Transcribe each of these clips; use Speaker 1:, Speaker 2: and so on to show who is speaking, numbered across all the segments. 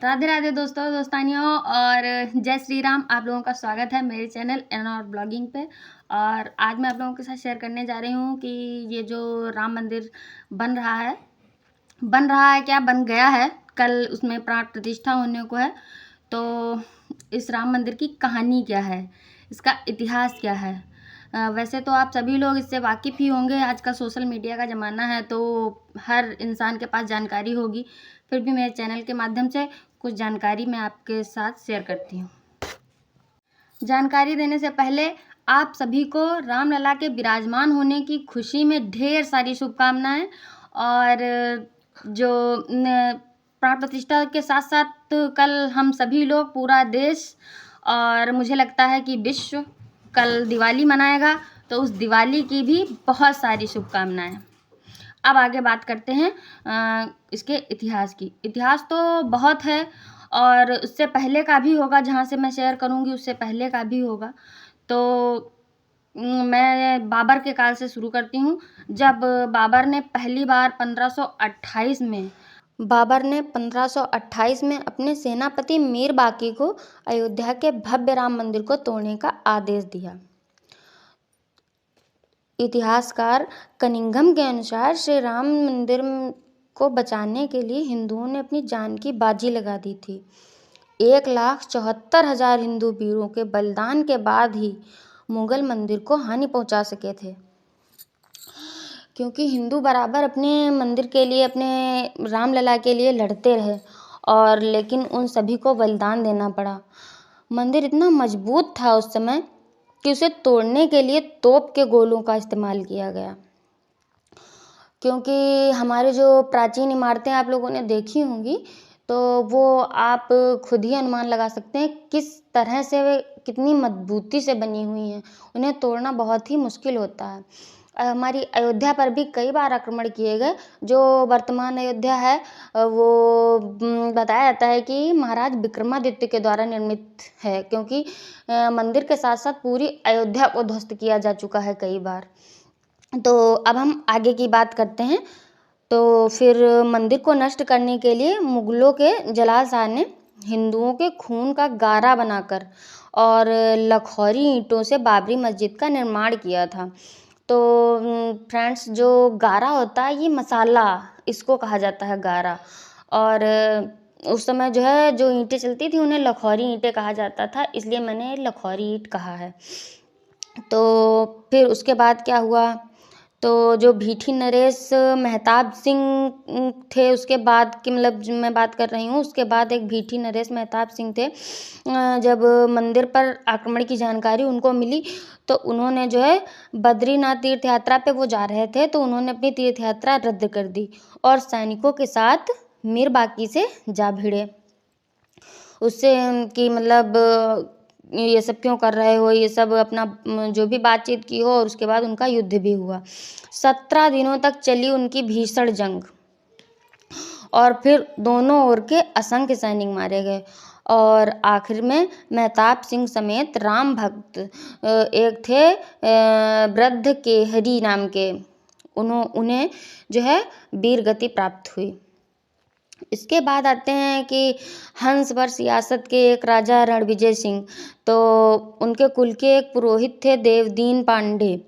Speaker 1: राधे राधे दोस्तों दोस्तानियों और जय श्री राम। आप लोगों का स्वागत है मेरे चैनल एनआर ब्लॉगिंग पे। और आज मैं आप लोगों के साथ शेयर करने जा रही हूँ कि ये जो राम मंदिर बन रहा है क्या बन गया है, कल उसमें प्राण प्रतिष्ठा होने को है। तो इस राम मंदिर की कहानी क्या है, इसका इतिहास क्या है। वैसे तो आप सभी लोग इससे वाकिफ़ ही होंगे, आजकल सोशल मीडिया का ज़माना है तो हर इंसान के पास जानकारी होगी। फिर भी मेरे चैनल के माध्यम से कुछ जानकारी मैं आपके साथ शेयर करती हूँ। जानकारी देने से पहले आप सभी को रामलला के विराजमान होने की खुशी में ढेर सारी शुभकामनाएं। और जो प्राण प्रतिष्ठा के साथ साथ कल हम सभी लोग, पूरा देश और मुझे लगता है कि विश्व कल दिवाली मनाएगा, तो उस दिवाली की भी बहुत सारी शुभकामनाएं। अब आगे बात करते हैं इसके इतिहास की। इतिहास तो बहुत है और उससे पहले का भी होगा, जहाँ से मैं शेयर करूँगी उससे पहले का भी होगा। तो मैं बाबर के काल से शुरू करती हूँ। जब बाबर ने पहली बार 1528 में अपने सेनापति मीर बाकी को अयोध्या के भव्य राम मंदिर को तोड़ने का आदेश दिया। इतिहासकार कनिंघम के अनुसार श्री राम मंदिर को बचाने के लिए हिंदुओं ने अपनी जान की बाजी लगा दी थी। 1,74,000 हिंदू वीरों के बलिदान के बाद ही मुगल मंदिर को हानि पहुंचा सके थे, क्योंकि हिंदू बराबर अपने मंदिर के लिए, अपने रामलला के लिए लड़ते रहे और लेकिन उन सभी को बलिदान देना पड़ा। मंदिर इतना मजबूत था उस समय कि उसे तोड़ने के लिए तोप के गोलों का इस्तेमाल किया गया। क्योंकि हमारे जो प्राचीन इमारतें आप लोगों ने देखी होंगी, तो वो आप खुद ही अनुमान लगा सकते हैं किस तरह से वे कितनी मजबूती से बनी हुई हैं। उन्हें तोड़ना बहुत ही मुश्किल होता है। हमारी अयोध्या पर भी कई बार आक्रमण किए गए। जो वर्तमान अयोध्या है वो बताया जाता है कि महाराज विक्रमादित्य के द्वारा निर्मित है, क्योंकि मंदिर के साथ साथ पूरी अयोध्या को ध्वस्त किया जा चुका है कई बार। तो अब हम आगे की बात करते हैं। तो फिर मंदिर को नष्ट करने के लिए मुगलों के जलाल शाह ने हिंदुओं के खून का गारा बनाकर और लखौरी ईंटों से बाबरी मस्जिद का निर्माण किया था। तो फ्रेंड्स, जो गारा होता है, ये मसाला इसको कहा जाता है, गारा। और उस समय जो है जो ईंटें चलती थी उन्हें लखौरी ईंटें कहा जाता था, इसलिए मैंने लखौरी ईंट कहा है। तो फिर उसके बाद क्या हुआ, तो जो भीठी नरेश मेहताब सिंह थे, उसके बाद की मतलब मैं बात कर रही हूँ, उसके बाद एक भीठी नरेश मेहताब सिंह थे। जब मंदिर पर आक्रमण की जानकारी उनको मिली तो उन्होंने जो है बद्रीनाथ तीर्थ यात्रा पे वो जा रहे थे, तो उन्होंने अपनी तीर्थ यात्रा रद्द कर दी और सैनिकों के साथ मीर बाकी से जा भिड़े। उससे कि मतलब ये सब क्यों कर रहे हो, ये सब अपना जो भी बातचीत की हो, और उसके बाद उनका युद्ध भी हुआ। 17 दिनों तक चली उनकी भीषण जंग और फिर दोनों ओर के असंख्य सैनिक मारे गए। और आखिर में मेहताब सिंह समेत राम भक्त एक थे वृद्ध केहरी नाम के, उन्हें जो है वीर गति प्राप्त हुई। इसके बाद आते हैं कि हंस पर सियासत के एक राजा रणविजय सिंह, तो उनके कुल के एक पुरोहित थे देवदीन पांडे।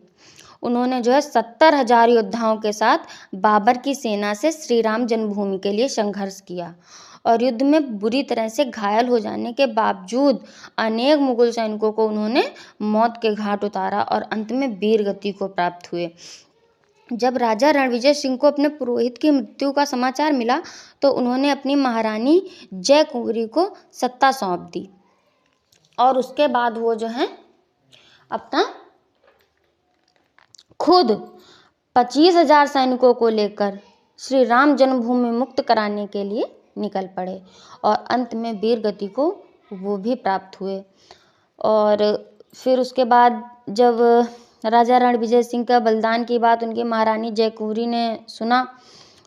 Speaker 1: उन्होंने जो है 70,000 योद्धाओं के साथ बाबर की सेना से श्री राम जन्मभूमि के लिए संघर्ष किया और युद्ध में बुरी तरह से घायल हो जाने के बावजूद अनेक मुगल सैनिकों को उन्होंने मौत के घाट उतारा और अंत में वीर गति को प्राप्त हुए। जब राजा रणविजय सिंह को अपने पुरोहित की मृत्यु का समाचार मिला तो उन्होंने अपनी महारानी जय कुंवरी को सत्ता सौंप दी और उसके बाद वो जो है अपना खुद 25,000 सैनिकों को लेकर श्री राम जन्मभूमि मुक्त कराने के लिए निकल पड़े और अंत में वीर गति को वो भी प्राप्त हुए। और फिर उसके बाद जब राजा रणविजय सिंह का बलिदान की बात उनकी महारानी जयकुंवरी ने सुना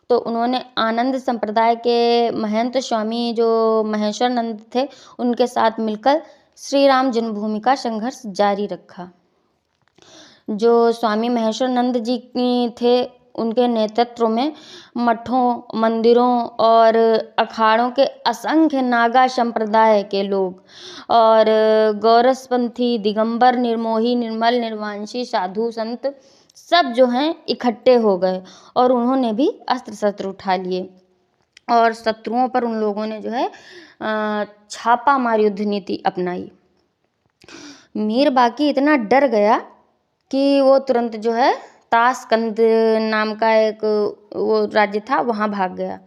Speaker 1: तो उन्होंने आनंद संप्रदाय के महंत स्वामी जो महेश्वर नंद थे उनके साथ मिलकर श्री राम जन्मभूमि का संघर्ष जारी रखा। जो स्वामी महेश्वर नंद जी थे उनके नेतृत्व में मठों, मंदिरों और अखाड़ों के असंख्य नागा संप्रदाय के लोग और गौरसपंथी, दिगंबर, निर्मोही, निर्मल, निर्वांशी, साधु, संत सब जो हैं इकट्ठे हो गए और उन्होंने भी अस्त्र शस्त्र उठा लिए और शत्रुओं पर उन लोगों ने जो है छापा मार युद्ध नीति अपनाई। मीर बाकी इतना डर गया कि वो तुरंत जो है ताशकंद नाम का एक वो राज्य था, वहाँ भाग गया।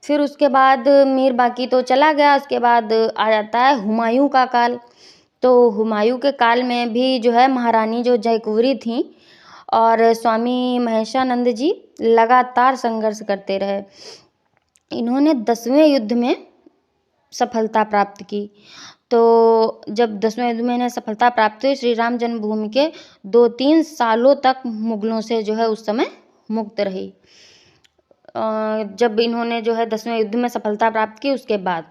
Speaker 1: फिर उसके बाद मीर बाकी तो चला गया। उसके बाद आ जाता है हुमायूं का काल। तो हुमायूं के काल में भी जो है महारानी जो जयकुंवरी थी और स्वामी महेशानंद जी लगातार संघर्ष करते रहे। इन्होंने 10वें युद्ध में सफलता प्राप्त की। तो जब 10वें युद्ध में इन्हें सफलता प्राप्त हुई, श्री राम जन्मभूमि के 2-3 सालों तक मुगलों से जो है उस समय मुक्त रही। जब इन्होंने जो है 10वें युद्ध में सफलता प्राप्त की उसके बाद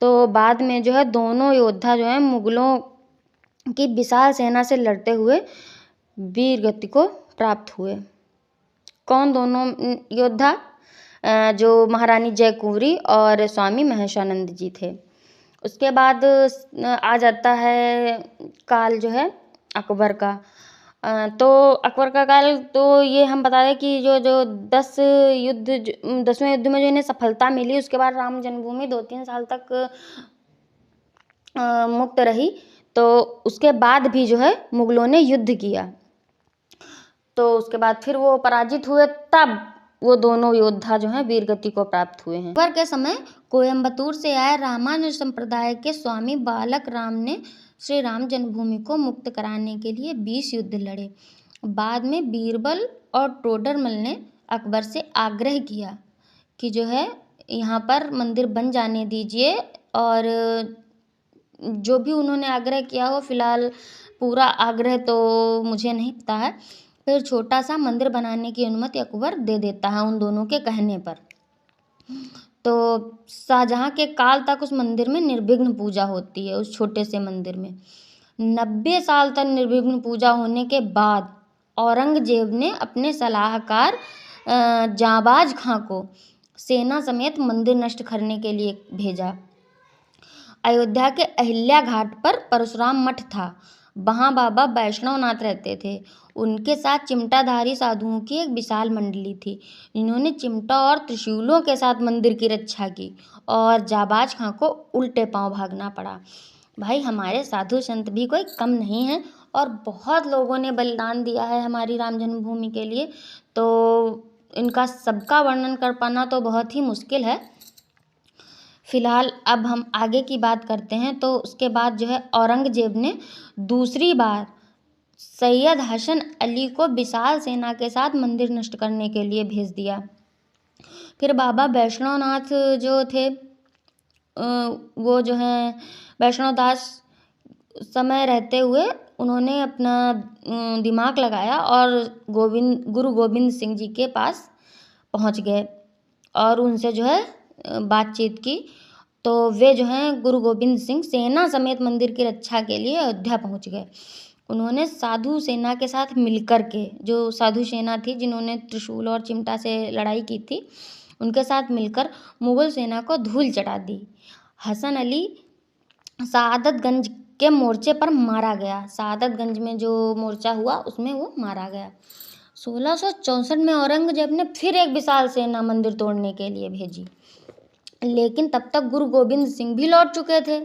Speaker 1: तो बाद में जो है दोनों योद्धा जो है मुगलों की विशाल सेना से लड़ते हुए वीर गति को प्राप्त हुए। कौन दोनों योद्धा? जो महारानी जयकुंवरी और स्वामी महेशानंद जी थे। उसके बाद आ जाता है काल जो है अकबर का। तो अकबर का काल तो ये हम बता दें कि जो 10वें युद्ध में जो इन्हें सफलता मिली उसके बाद राम जन्मभूमि 2-3 साल तक मुक्त रही। तो उसके बाद भी जो है मुगलों ने युद्ध किया। तो उसके बाद फिर वो पराजित हुए, तब वो दोनों योद्धा जो हैं वीरगति को प्राप्त हुए हैं। अकबर के समय कोयम्बतूर से आए रामानुज संप्रदाय के स्वामी बालक राम ने श्री राम जन्मभूमि को मुक्त कराने के लिए 20 युद्ध लड़े। बाद में बीरबल और टोडरमल ने अकबर से आग्रह किया कि जो है यहाँ पर मंदिर बन जाने दीजिए, और जो भी उन्होंने आग्रह किया हो, फिलहाल पूरा आग्रह तो मुझे नहीं पता है, फिर छोटा सा मंदिर बनाने की अनुमति अकबर दे देता है उन दोनों के कहने पर। तो शाहजहाँ के काल तक उस मंदिर में निर्विघ्न पूजा होती है। उस छोटे से मंदिर में 90 साल तक निर्विघ्न पूजा होने के बाद औरंगजेब ने अपने सलाहकार जाबाज खां को सेना समेत मंदिर नष्ट करने के लिए भेजा। अयोध्या के अहिल्या घाट पर परशुराम मठ था, वहाँ बाबा वैष्णवनाथ रहते थे। उनके साथ चिमटाधारी साधुओं की एक विशाल मंडली थी। इन्होंने चिमटा और त्रिशूलों के साथ मंदिर की रक्षा की और जाबाज खां को उल्टे पांव भागना पड़ा। भाई, हमारे साधु संत भी कोई कम नहीं है और बहुत लोगों ने बलिदान दिया है हमारी राम जन्मभूमि के लिए। तो इनका सबका वर्णन कर पाना तो बहुत ही मुश्किल है। फिलहाल अब हम आगे की बात करते हैं। तो उसके बाद जो है औरंगजेब ने दूसरी बार सैयद हसन अली को विशाल सेना के साथ मंदिर नष्ट करने के लिए भेज दिया। फिर बाबा वैष्णवनाथ जो थे वो जो हैं वैष्णवदास समय रहते हुए उन्होंने अपना दिमाग लगाया और गुरु गोविंद सिंह जी के पास पहुंच गए और उनसे जो है बातचीत की। तो वे जो हैं गुरु गोविंद सिंह सेना समेत मंदिर की रक्षा के लिए अयोध्या पहुंच गए। उन्होंने साधु सेना के साथ मिलकर के, जो साधु सेना थी जिन्होंने त्रिशूल और चिमटा से लड़ाई की थी, उनके साथ मिलकर मुगल सेना को धूल चटा दी। हसन अली सआदतगंज के मोर्चे पर मारा गया। सआदतगंज में जो मोर्चा हुआ उसमें वो मारा गया। 1664 में औरंगजेब ने फिर एक विशाल सेना मंदिर तोड़ने के लिए भेजी, लेकिन तब तक गुरु गोविंद सिंह भी लौट चुके थे।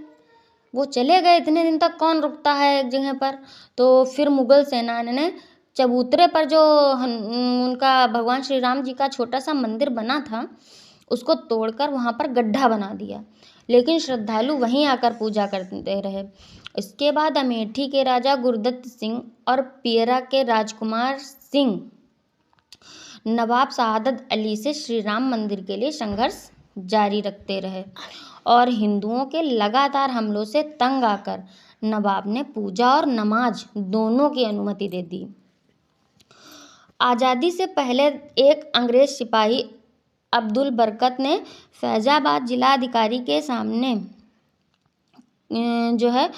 Speaker 1: वो चले गए, इतने दिन तक कौन रुकता है एक जगह पर। तो फिर मुगल सेना ने चबूतरे पर जो उनका भगवान श्री राम जी का छोटा सा मंदिर बना था उसको तोड़कर वहाँ पर गड्ढा बना दिया, लेकिन श्रद्धालु वहीं आकर पूजा करते रहे। इसके बाद अमेठी के राजा गुरदत्त सिंह और पियरा के राजकुमार सिंह नवाब सआदत अली से श्री राम मंदिर के लिए संघर्ष जारी रखते रहे और हिंदुओं के लगातार हमलों से तंग आकर नवाब ने पूजा और नमाज दोनों की अनुमति दे दी। आज़ादी से पहले एक अंग्रेज सिपाही अब्दुल बरकत ने फैजाबाद जिलाधिकारी के सामने जो है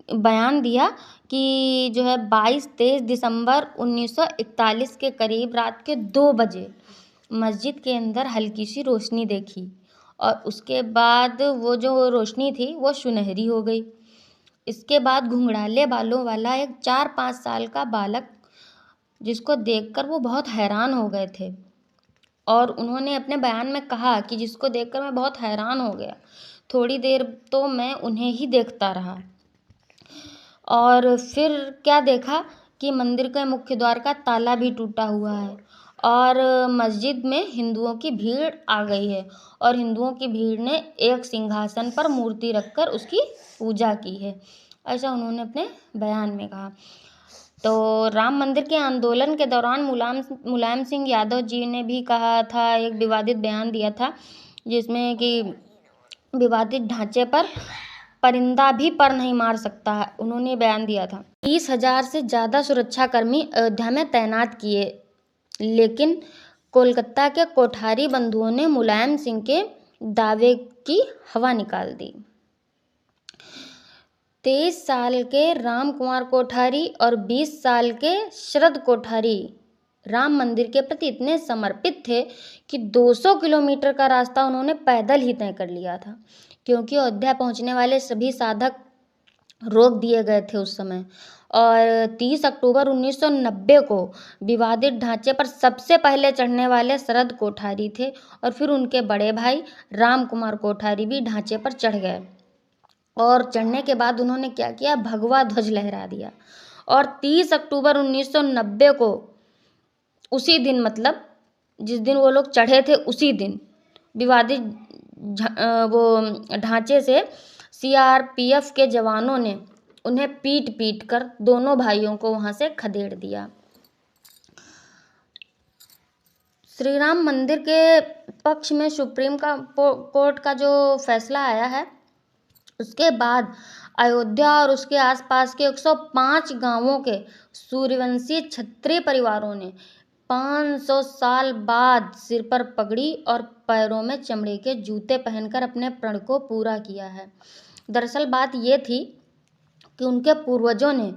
Speaker 1: बयान दिया कि जो है 22-23 दिसंबर 1941 के करीब रात के 2 बजे मस्जिद के अंदर हल्की सी रोशनी देखी और उसके बाद वो जो रोशनी थी वो सुनहरी हो गई। इसके बाद घुंघराले बालों वाला एक 4-5 साल का बालक, जिसको देखकर वो बहुत हैरान हो गए थे और उन्होंने अपने बयान में कहा कि जिसको देखकर मैं बहुत हैरान हो गया। थोड़ी देर तो मैं उन्हें ही देखता रहा और फिर क्या देखा कि मंदिर के मुख्य द्वार का ताला भी टूटा हुआ है और मस्जिद में हिंदुओं की भीड़ आ गई है और हिंदुओं की भीड़ ने एक सिंहासन पर मूर्ति रखकर उसकी पूजा की है। ऐसा उन्होंने अपने बयान में कहा। तो राम मंदिर के आंदोलन के दौरान मुलायम सिंह यादव जी ने भी कहा था, एक विवादित बयान दिया था जिसमें कि विवादित ढांचे पर परिंदा भी पर नहीं मार सकता है, उन्होंने बयान दिया था। 30,000 से ज़्यादा सुरक्षाकर्मी अयोध्या में तैनात किए, लेकिन कोलकाता के कोठारी बंधुओं ने मुलायम सिंह के दावे की हवा निकाल दी। 23 साल के राम कुमार कोठारी और 20 साल के शरद कोठारी राम मंदिर के प्रति इतने समर्पित थे कि 200 किलोमीटर का रास्ता उन्होंने पैदल ही तय कर लिया था, क्योंकि अयोध्या पहुंचने वाले सभी साधक रोक दिए गए थे उस समय। और 30 अक्टूबर 1990 को विवादित ढांचे पर सबसे पहले चढ़ने वाले शरद कोठारी थे और फिर उनके बड़े भाई राम कुमार कोठारी भी ढांचे पर चढ़ गए और चढ़ने के बाद उन्होंने क्या किया, भगवा ध्वज लहरा दिया। और 30 अक्टूबर 1990 को, उसी दिन मतलब जिस दिन वो लोग चढ़े थे उसी दिन विवादित वो ढांचे से सीआरपीएफ के जवानों ने उन्हें पीट कर दोनों भाइयों को वहां से खदेड़ दिया। श्री राम मंदिर के पक्ष में सुप्रीम कोर्ट का जो फैसला आया है, उसके बाद अयोध्या और उसके आसपास के 105 गांवों के सूर्यवंशी क्षत्रिय परिवारों ने 500 साल बाद सिर पर पगड़ी और पैरों में चमड़े के जूते पहनकर अपने प्रण को पूरा किया है। दरअसल बात ये थी कि उनके पूर्वजों ने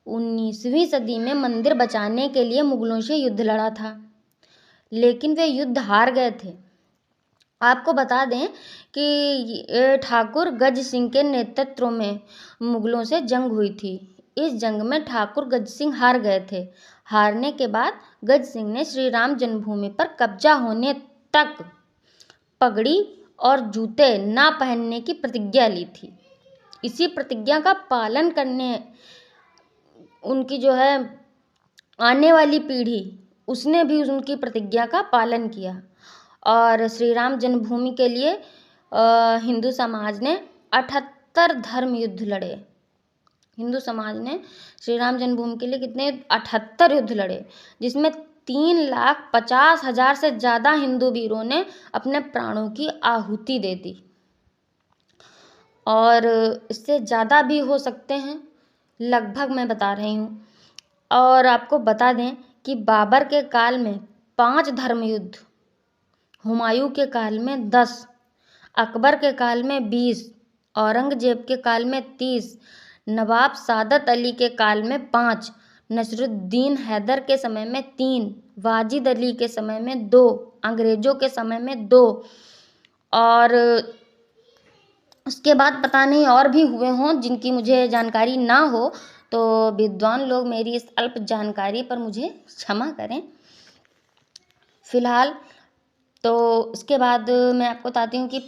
Speaker 1: 19वीं सदी में मंदिर बचाने के लिए मुगलों से युद्ध लड़ा था, लेकिन वे युद्ध हार गए थे। आपको बता दें कि ठाकुर गज सिंह के नेतृत्व में मुगलों से जंग हुई थी। इस जंग में ठाकुर गज सिंह हार गए थे। हारने के बाद गज सिंह ने श्री राम जन्मभूमि पर कब्जा होने तक पगड़ी और जूते ना पहनने की प्रतिज्ञा ली थी। इसी प्रतिज्ञा का पालन करने उनकी जो है आने वाली पीढ़ी, उसने भी उनकी प्रतिज्ञा का पालन किया और श्री राम जन्मभूमि के लिए हिंदू समाज ने 78 धर्म युद्ध लड़े। हिंदू समाज ने श्री राम जन्मभूमि के लिए कितने 78 युद्ध लड़े, जिसमें 3,50,000 से ज़्यादा हिंदू वीरों ने अपने प्राणों की आहुति दे दी और इससे ज़्यादा भी हो सकते हैं, लगभग मैं बता रही हूँ। और आपको बता दें कि बाबर के काल में 5 धर्म युद्ध, हुमायूं के काल में 10, अकबर के काल में 20, औरंगजेब के काल में 30, नवाब सादत अली के काल में 5, नसरुद्दीन हैदर के समय में 3, वाजिद अली के समय में 2, अंग्रेजों के समय में 2 और उसके बाद पता नहीं और भी हुए हों जिनकी मुझे जानकारी ना हो, तो विद्वान लोग मेरी इस अल्प जानकारी पर मुझे क्षमा करें। फिलहाल तो उसके बाद मैं आपको बताती हूँ कि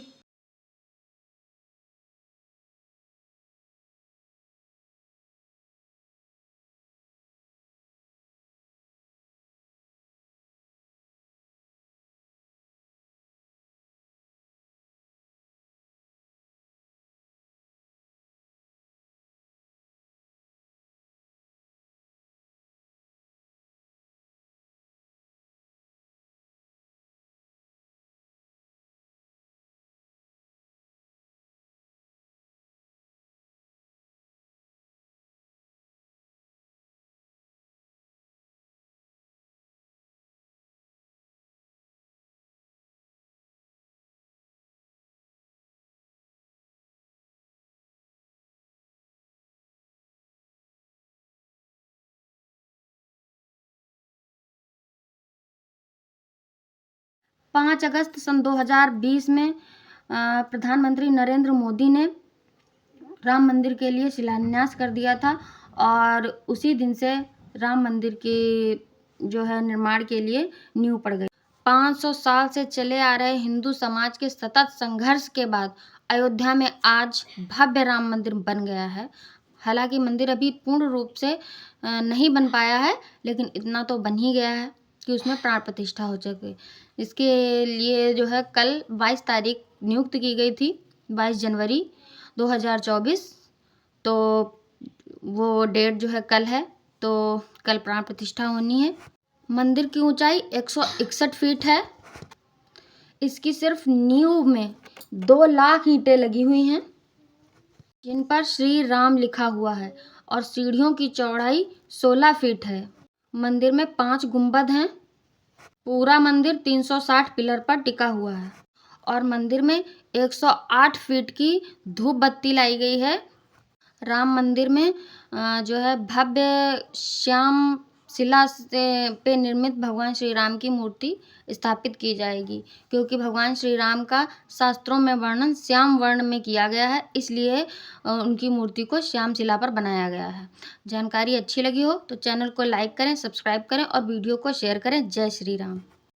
Speaker 1: 5 अगस्त सन 2020 में प्रधानमंत्री नरेंद्र मोदी ने राम मंदिर के लिए शिलान्यास कर दिया था और उसी दिन से राम मंदिर के जो है निर्माण के लिए नींव पड़ गई। 500 साल से चले आ रहे हिंदू समाज के सतत संघर्ष के बाद अयोध्या में आज भव्य राम मंदिर बन गया है। हालांकि मंदिर अभी पूर्ण रूप से नहीं बन पाया है, लेकिन इतना तो बन ही गया है कि उसमें प्राण प्रतिष्ठा हो सके। इसके लिए जो है कल 22 तारीख नियुक्त की गई थी, 22 जनवरी 2024। तो वो डेट जो है कल है, तो कल प्राण प्रतिष्ठा होनी है। मंदिर की ऊंचाई 161 फीट है। इसकी सिर्फ नींव में 2 लाख ईंटें लगी हुई हैं जिन पर श्री राम लिखा हुआ है और सीढ़ियों की चौड़ाई 16 फीट है। मंदिर में 5 गुंबद हैं। पूरा मंदिर 360 पिलर पर टिका हुआ है और मंदिर में 108 फीट की धूप बत्ती लाई गई है। राम मंदिर में जो है भव्य श्याम शिला से पे निर्मित भगवान श्री राम की मूर्ति स्थापित की जाएगी, क्योंकि भगवान श्री राम का शास्त्रों में वर्णन श्याम वर्ण में किया गया है, इसलिए उनकी मूर्ति को श्याम शिला पर बनाया गया है। जानकारी अच्छी लगी हो तो चैनल को लाइक करें, सब्सक्राइब करें और वीडियो को शेयर करें। जय श्री राम।